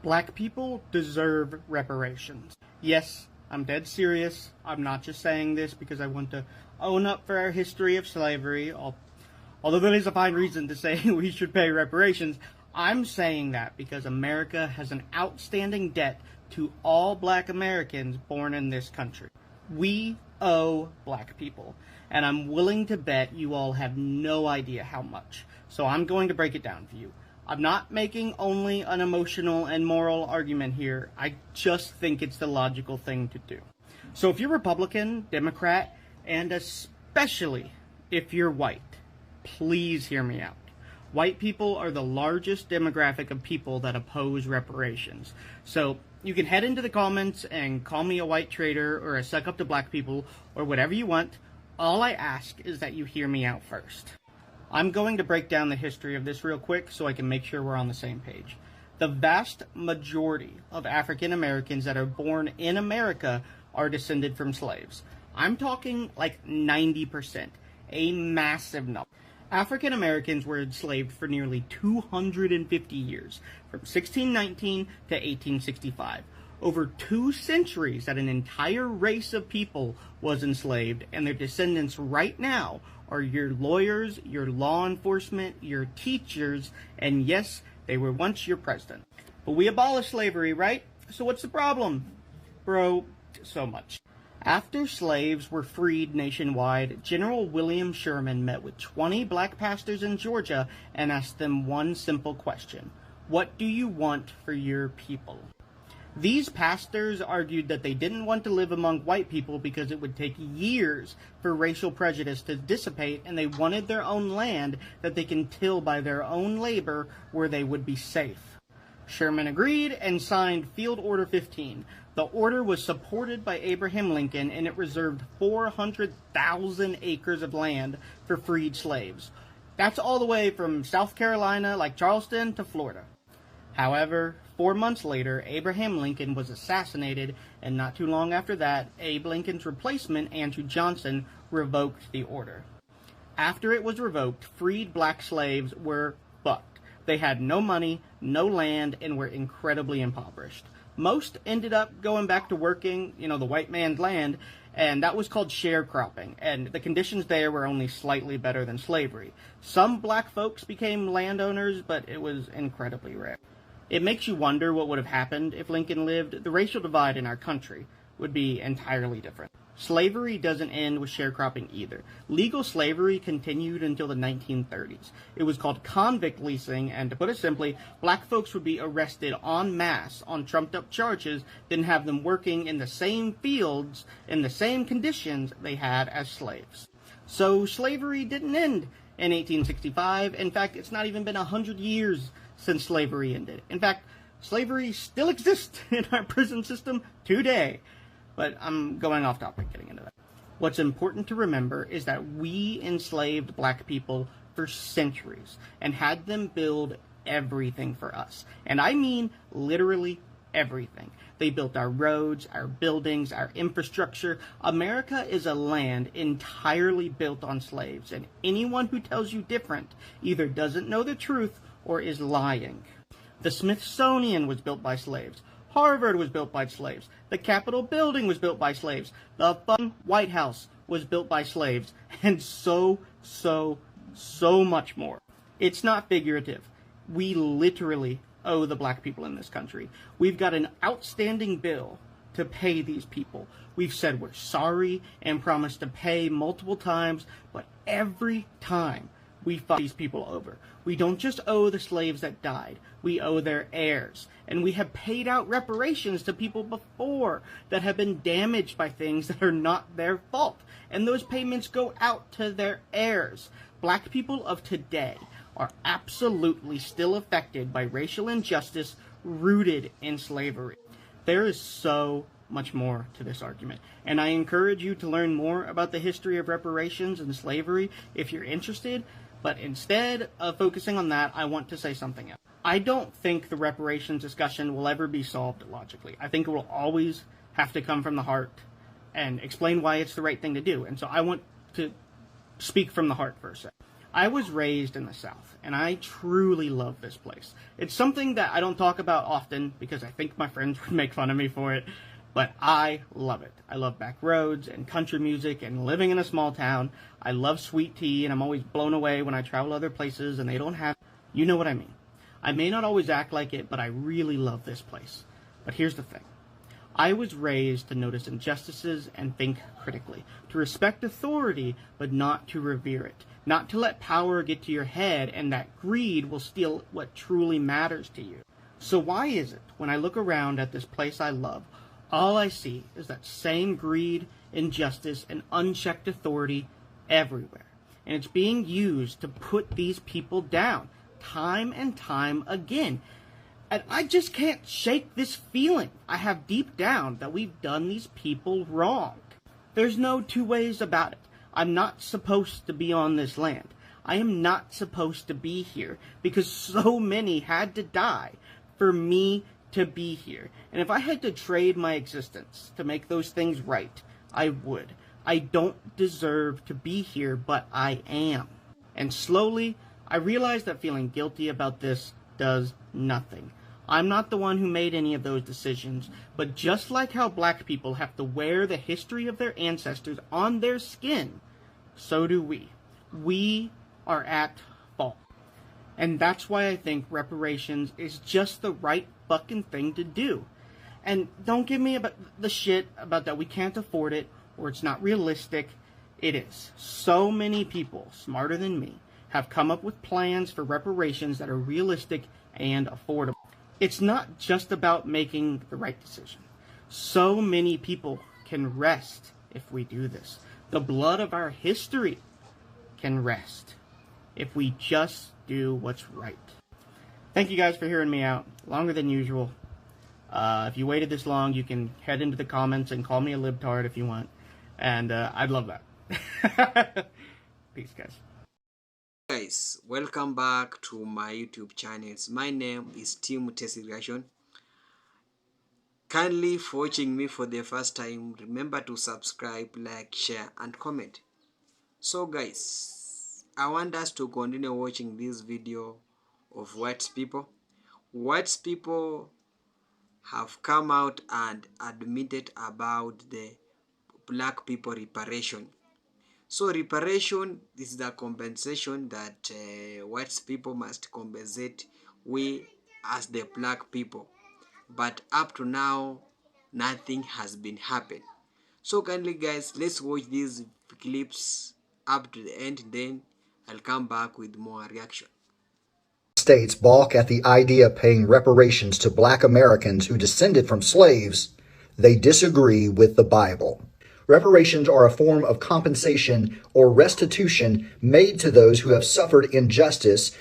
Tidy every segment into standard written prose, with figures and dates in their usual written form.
Black people deserve reparations. Yes, I'm dead serious. I'm not just saying this because I want to own up for our history of slavery, although that is a fine reason to say we should pay reparations. I'm saying that because America has an outstanding debt to all black Americans born in this country. We owe black people, and I'm willing to bet you all have no idea how much. So I'm going to break it down for you. I'm not making only an emotional and moral argument here. I just think it's the logical thing to do. So if you're Republican, Democrat, and especially if you're white, please hear me out. White people are the largest demographic of people that oppose reparations. So you can head into the comments and call me a white traitor or a suck up to black people or whatever you want. All I ask is that you hear me out first. I'm going to break down the history of this real quick so I can make sure we're on the same page. The vast majority of African Americans that are born in America are descended from slaves. I'm talking like 90%, a massive number. African Americans were enslaved for nearly 250 years, from 1619 to 1865. Over 2 centuries that an entire race of people was enslaved, and their descendants right now are your lawyers, your law enforcement, your teachers, and yes, they were once your president. But we abolished slavery, right? So what's the problem? Bro, so much. After slaves were freed nationwide, General William Sherman met with 20 black pastors in Georgia and asked them one simple question: what do you want for your people? These pastors argued that they didn't want to live among white people because it would take years for racial prejudice to dissipate, and they wanted their own land that they can till by their own labor where they would be safe. Sherman agreed and signed Field Order 15. The order was supported by Abraham Lincoln, and it reserved 400,000 acres of land for freed slaves. That's all the way from South Carolina, like Charleston, to Florida. However, 4 months later, Abraham Lincoln was assassinated, and not too long after that, Abe Lincoln's replacement, Andrew Johnson, revoked the order. After it was revoked, freed black slaves were fucked. They had no money, no land, and were incredibly impoverished. Most ended up going back to working, the white man's land, and that was called sharecropping, and the conditions there were only slightly better than slavery. Some black folks became landowners, but it was incredibly rare. It makes you wonder what would have happened if Lincoln lived. The racial divide in our country would be entirely different. Slavery doesn't end with sharecropping either. Legal slavery continued until the 1930s. It was called convict leasing, and to put it simply, black folks would be arrested en masse on trumped-up charges, then have them working in the same fields in the same conditions they had as slaves. So slavery didn't end in 1865. In fact, it's not even been 100 years since slavery ended. In fact, slavery still exists in our prison system today. But I'm going off topic getting into that. What's important to remember is that we enslaved black people for centuries and had them build everything for us. And I mean literally everything. They built our roads, our buildings, our infrastructure. America is a land entirely built on slaves, and anyone who tells you different either doesn't know the truth or is lying. The Smithsonian was built by slaves. Harvard was built by slaves. The Capitol building was built by slaves. The White House was built by slaves. And so much more. It's not figurative. We literally owe the black people in this country. We've got an outstanding bill to pay these people. We've said we're sorry and promised to pay multiple times, but every time we fuck these people over. We don't just owe the slaves that died, we owe their heirs. And we have paid out reparations to people before that have been damaged by things that are not their fault. And those payments go out to their heirs. Black people of today are absolutely still affected by racial injustice rooted in slavery. There is so much more to this argument, and I encourage you to learn more about the history of reparations and slavery if you're interested. But instead of focusing on that, I want to say something else. I don't think the reparations discussion will ever be solved logically. I think it will always have to come from the heart and explain why it's the right thing to do. And so I want to speak from the heart for a second. I was raised in the South, and I truly love this place. It's something that I don't talk about often because I think my friends would make fun of me for it, but I love it. I love back roads and country music and living in a small town. I love sweet tea, and I'm always blown away when I travel other places and they don't have... You know what I mean. I may not always act like it, but I really love this place. But here's the thing. I was raised to notice injustices and think critically, to respect authority, but not to revere it, not to let power get to your head and that greed will steal what truly matters to you. So why is it, when I look around at this place I love, all I see is that same greed, injustice, and unchecked authority everywhere? And it's being used to put these people down, time and time again. And I just can't shake this feeling I have deep down that we've done these people wrong. There's no two ways about it. I'm not supposed to be on this land. I am not supposed to be here because so many had to die for me to be here. And if I had to trade my existence to make those things right, I would. I don't deserve to be here, but I am. And slowly, I realize that feeling guilty about this does nothing. I'm not the one who made any of those decisions, but just like how black people have to wear the history of their ancestors on their skin, so do we. We are at fault. And that's why I think reparations is just the right fucking thing to do. And don't give me about the shit about that we can't afford it or it's not realistic. It is. So many people smarter than me have come up with plans for reparations that are realistic and affordable. It's not just about making the right decision. So many people can rest if we do this. The blood of our history can rest if we just do what's right. Thank you guys for hearing me out. Longer than usual. If you waited this long, you can head into the comments and call me a libtard if you want. And I'd love that. Peace, guys. Guys, welcome back to my YouTube channels. My name is Tim Tesi Reaction. Kindly for watching me for the first time, remember to subscribe, like, share and comment. So guys, I want us to continue watching this video of white people. White people have come out and admitted about the black people reparation. So reparation is the compensation that white people must compensate we as the black people. But up to now, nothing has been happened. So kindly guys, let's watch these clips up to the end, then I'll come back with more reaction. States balk at the idea of paying reparations to black Americans who descended from slaves. They disagree with the Bible. Reparations are a form of compensation or restitution made to those who have suffered injustice,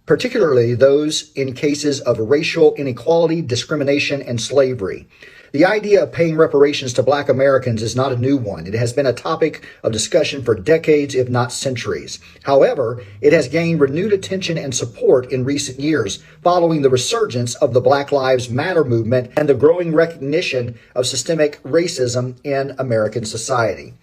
particularly those in cases of racial inequality, discrimination, and slavery. The idea of paying reparations to black Americans is not a new one. It has been a topic of discussion for decades, if not centuries. However, it has gained renewed attention and support in recent years, following the resurgence of the Black Lives Matter movement and the growing recognition of systemic racism in American society.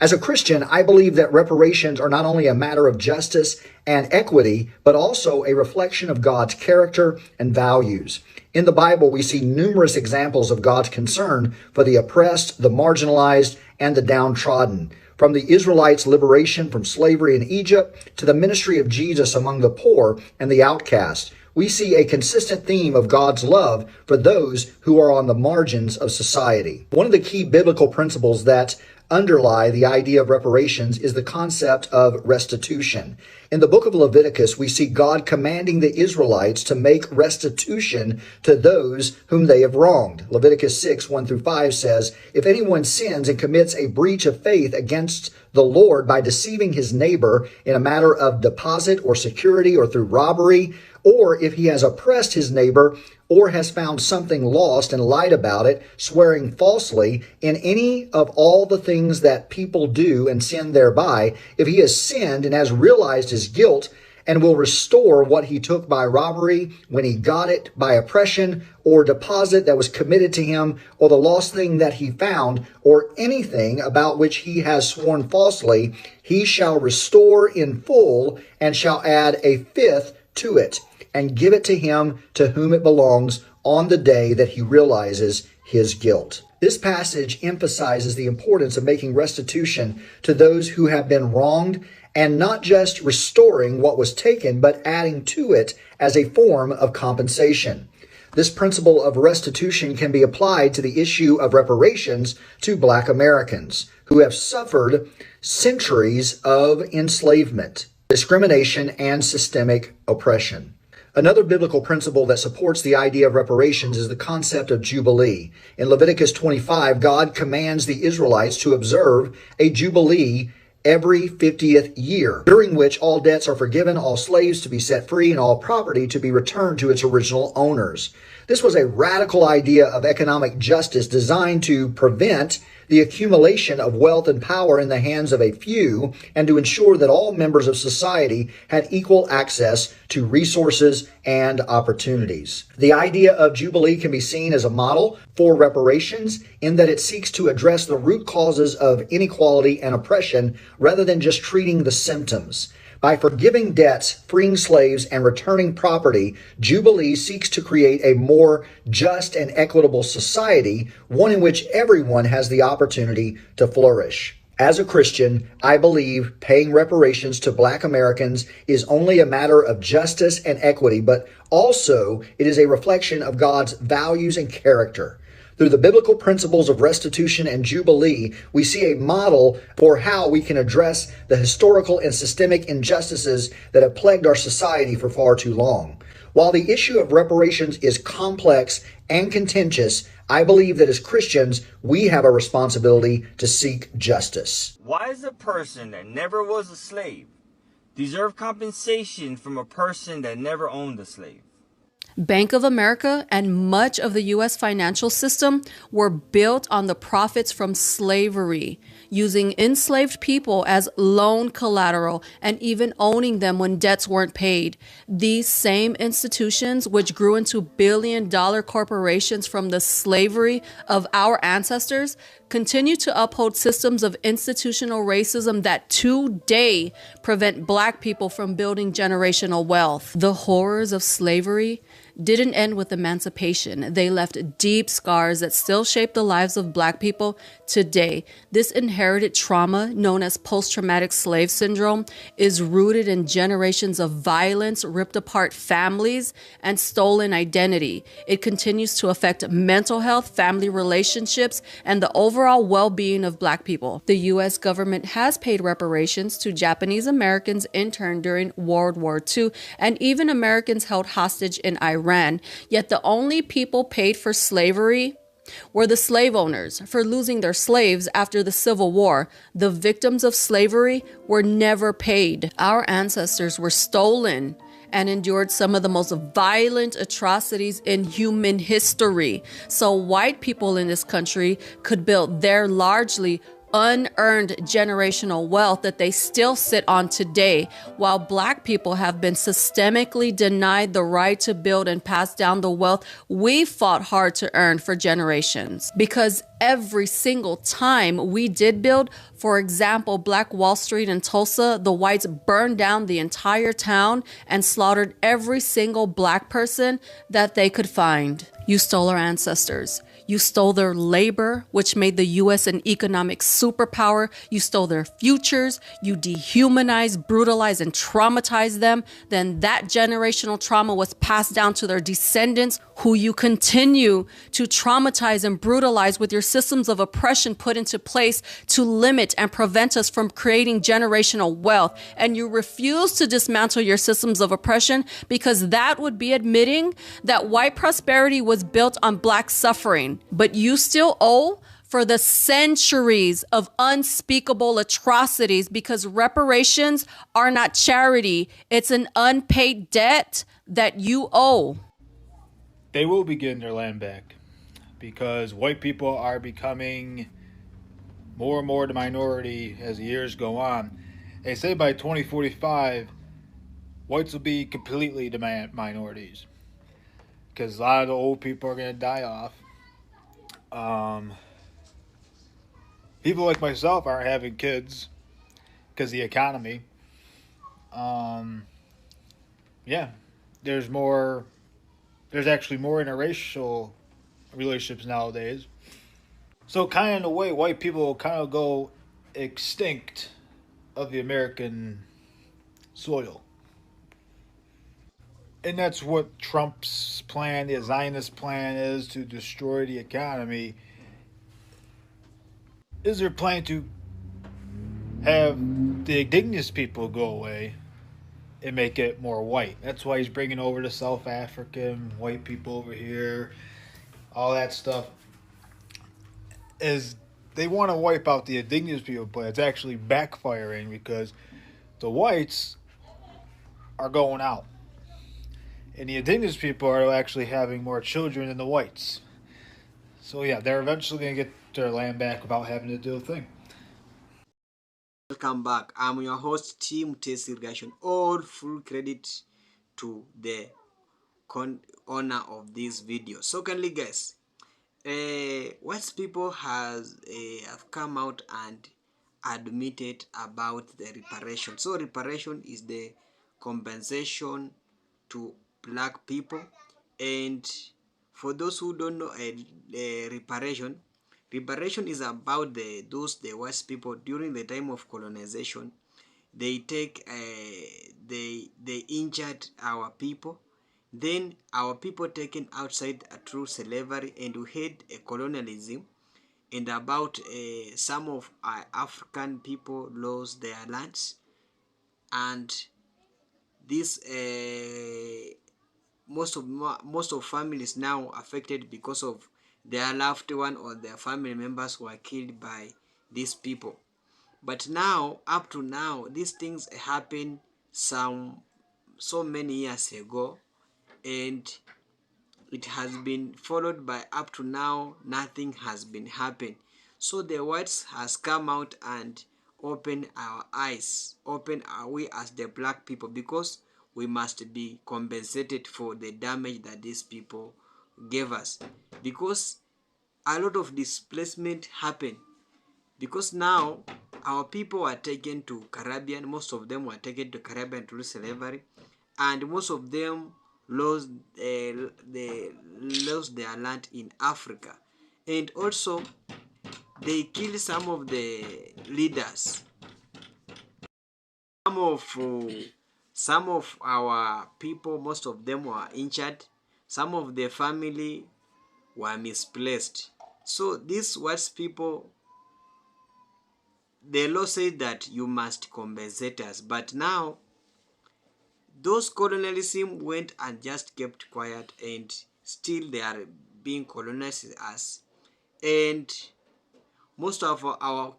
As a Christian, I believe that reparations are not only a matter of justice and equity, but also a reflection of God's character and values. In the Bible, we see numerous examples of God's concern for the oppressed, the marginalized, and the downtrodden. From the Israelites' liberation from slavery in Egypt to the ministry of Jesus among the poor and the outcast, we see a consistent theme of God's love for those who are on the margins of society. One of the key biblical principles that underlie the idea of reparations is the concept of restitution. In the book of Leviticus, we see God commanding the Israelites to make restitution to those whom they have wronged. Leviticus 6, 1-5 says, "If anyone sins and commits a breach of faith against the Lord by deceiving his neighbor in a matter of deposit or security or through robbery, or if he has oppressed his neighbor or has found something lost and lied about it, swearing falsely in any of all the things that people do and sin thereby, if he has sinned and has realized his guilt and will restore what he took by robbery when he got it by oppression or deposit that was committed to him or the lost thing that he found or anything about which he has sworn falsely, he shall restore in full and shall add a fifth to it and give it to him to whom it belongs on the day that he realizes his guilt. This passage emphasizes the importance of making restitution to those who have been wronged and not just restoring what was taken, but adding to it as a form of compensation. This principle of restitution can be applied to the issue of reparations to Black Americans who have suffered centuries of enslavement, discrimination, and systemic oppression. Another biblical principle that supports the idea of reparations is the concept of Jubilee. In Leviticus 25, God commands the Israelites to observe a Jubilee every 50th year, during which all debts are forgiven, all slaves to be set free, and all property to be returned to its original owners. This was a radical idea of economic justice designed to prevent the accumulation of wealth and power in the hands of a few and to ensure that all members of society had equal access to resources and opportunities. The idea of Jubilee can be seen as a model for reparations in that it seeks to address the root causes of inequality and oppression rather than just treating the symptoms. By forgiving debts, freeing slaves, and returning property, Jubilee seeks to create a more just and equitable society, one in which everyone has the opportunity to flourish. As a Christian, I believe paying reparations to Black Americans is only a matter of justice and equity, but also it is a reflection of God's values and character. Through the biblical principles of restitution and Jubilee, we see a model for how we can address the historical and systemic injustices that have plagued our society for far too long. While the issue of reparations is complex and contentious, I believe that as Christians, we have a responsibility to seek justice. Why does a person that never was a slave deserve compensation from a person that never owned a slave? Bank of America and much of the U.S. financial system were built on the profits from slavery, using enslaved people as loan collateral and even owning them when debts weren't paid. These same institutions, which grew into billion-dollar corporations from the slavery of our ancestors, continue to uphold systems of institutional racism that today prevent Black people from building generational wealth. The horrors of slavery didn't end with emancipation. They left deep scars that still shape the lives of Black people today. This inherited trauma, known as post-traumatic slave syndrome, is rooted in generations of violence, ripped apart families, and stolen identity. It continues to affect mental health, family relationships, and the overall well-being of Black people. The U.S. government has paid reparations to Japanese Americans interned during World War II, and even Americans held hostage in Iran. Yet the only people paid for slavery were the slave owners for losing their slaves after the Civil War. The victims of slavery were never paid. Our ancestors were stolen and endured some of the most violent atrocities in human history. So white people in this country could build their largely unearned generational wealth that they still sit on today, while Black people have been systemically denied the right to build and pass down the wealth we fought hard to earn for generations. Because every single time we did build, for example, Black Wall Street in Tulsa, the whites burned down the entire town and slaughtered every single Black person that they could find. You stole our ancestors. You stole their labor, which made the U.S. an economic superpower. You stole their futures. You dehumanized, brutalized, and traumatized them. Then that generational trauma was passed down to their descendants, who you continue to traumatize and brutalize with your systems of oppression put into place to limit and prevent us from creating generational wealth. And you refuse to dismantle your systems of oppression because that would be admitting that white prosperity was built on Black suffering. But you still owe for the centuries of unspeakable atrocities, because reparations are not charity. It's an unpaid debt that you owe. They will be getting their land back because white people are becoming more and more the minority as the years go on. They say by 2045, whites will be completely the minorities because a lot of the old people are going to die off. People like myself aren't having kids because the economy. Um, yeah, there's more. There's actually more interracial relationships nowadays. So, kind of in a way, white people will kind of go extinct of the American soil. And that's what Trump's plan, the Zionist plan, is to destroy the economy. Is their plan to have the indigenous people go away and make it more white? That's why he's bringing over the South African white people over here, all that stuff. Is they want to wipe out the indigenous people, but it's actually backfiring because the whites are going out. And the indigenous people are actually having more children than the whites. So yeah, they're eventually going to get their land back without having to do a thing. Welcome back. I'm your host, Team Taste Irrigation. All full credit to the owner of this video. So kindly guys, what people have come out and admitted about the reparation. So reparation is the compensation to black people, and for those who don't know, reparation is about the white people during the time of colonization. They take they injured our people, then our people taken outside through slavery, and we had a colonialism, and about some of our African people lost their lands, and this most of families now affected because of their loved one or their family members were killed by these people. But now, up to now, these things happened so many years ago, and it has been followed by up to now nothing has been happened. So the whites has come out and open our eyes, open our way as the black people, because we must be compensated for the damage that these people gave us, because a lot of displacement happened, because now our people were taken to Caribbean. Most of them were taken to Caribbean through slavery, and most of them lost lost their land in Africa, and also they killed some of the leaders. Some of our people, most of them were injured. Some of their family were misplaced. So these white people, the law said that you must compensate us, but now those colonialism went and just kept quiet, and still they are being colonized us. And most of our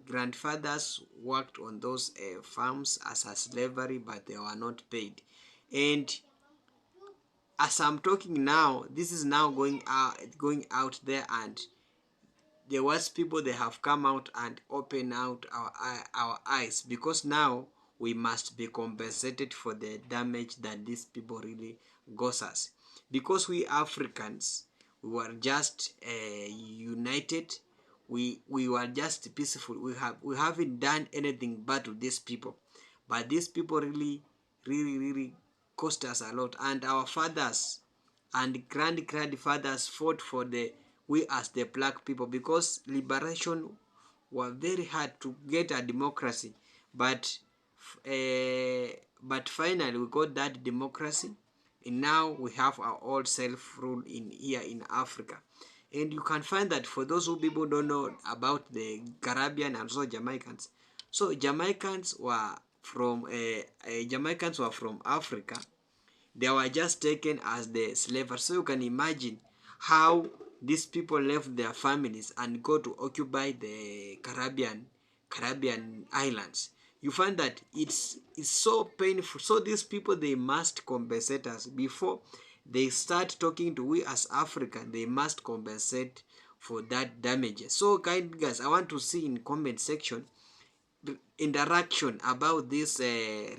grandfathers worked on those farms as a slavery, but they were not paid. And as I'm talking now, this is now going out there, and the worst people, they have come out and open out our eyes, because now we must be compensated for the damage that these people really caused us, because we Africans, we were just united, we were just peaceful, we haven't done anything bad to these people, but these people really cost us a lot, and our fathers and grandfathers fought for the we as the black people, because liberation was very hard to get a democracy, but finally we got that democracy, and now we have our own self-rule in here in Africa. And you can find that for those who people don't know about the Caribbean and also Jamaicans. So Jamaicans were from Africa. They were just taken as the slavers. So you can imagine how these people left their families and go to occupy the Caribbean islands. You find that it's so painful. So these people, they must compensate us before they start talking to we as African. They must compensate for that damage. So guys, I want to see in comment section interaction about these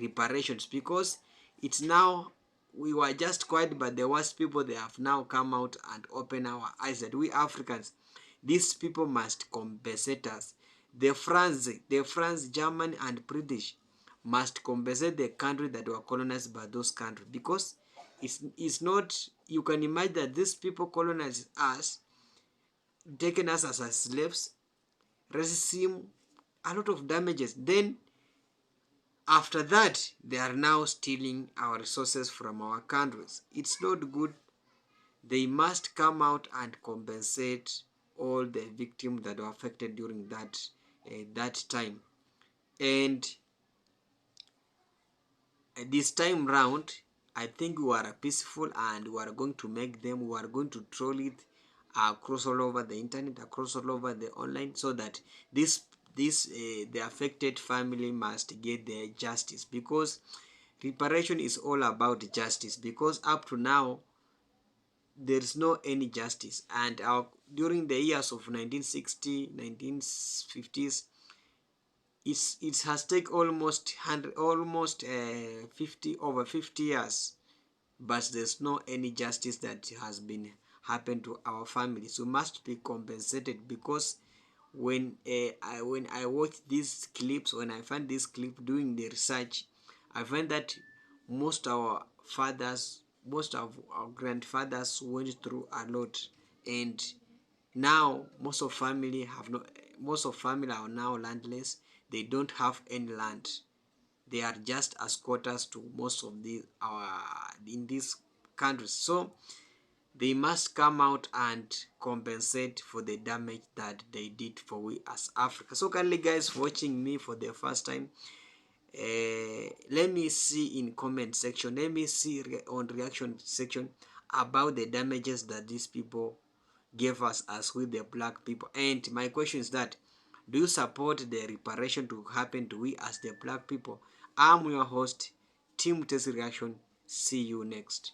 reparations, because it's now, we were just quiet, but the worst people, they have now come out and open our eyes that we Africans, these people must compensate us. The France, German and British must compensate the country that were colonized by those countries, because it's not, you can imagine that these people colonized us, taken us as slaves, racism, a lot of damages. Then after that, they are now stealing our resources from our countries. It's not good. They must come out and compensate all the victims that were affected during that time. And this time round, I think we are peaceful, and we are going to make them, we are going to troll it across all over the internet, across all over the online, so that this the affected family must get their justice, because reparation is all about justice, because up to now there is no any justice. And during the years of 1960, 1950s, it has taken almost 50 over 50 years, but there's no any justice that has been happened to our families. We must be compensated, because when I watch these clips, when I find this clip doing the research, I find that most our fathers, most of our grandfathers went through a lot, and now most of family are now landless. They don't have any land. They are just as squatters to most of the in these countries. So they must come out and compensate for the damage that they did for we as Africa. So kindly guys watching me for the first time, let me see in comment section, let me see on reaction section about the damages that these people gave us as with the black people. And my question is that, do you support the reparation to happen to we as the black people? I'm your host, Team Test Reaction. See you next.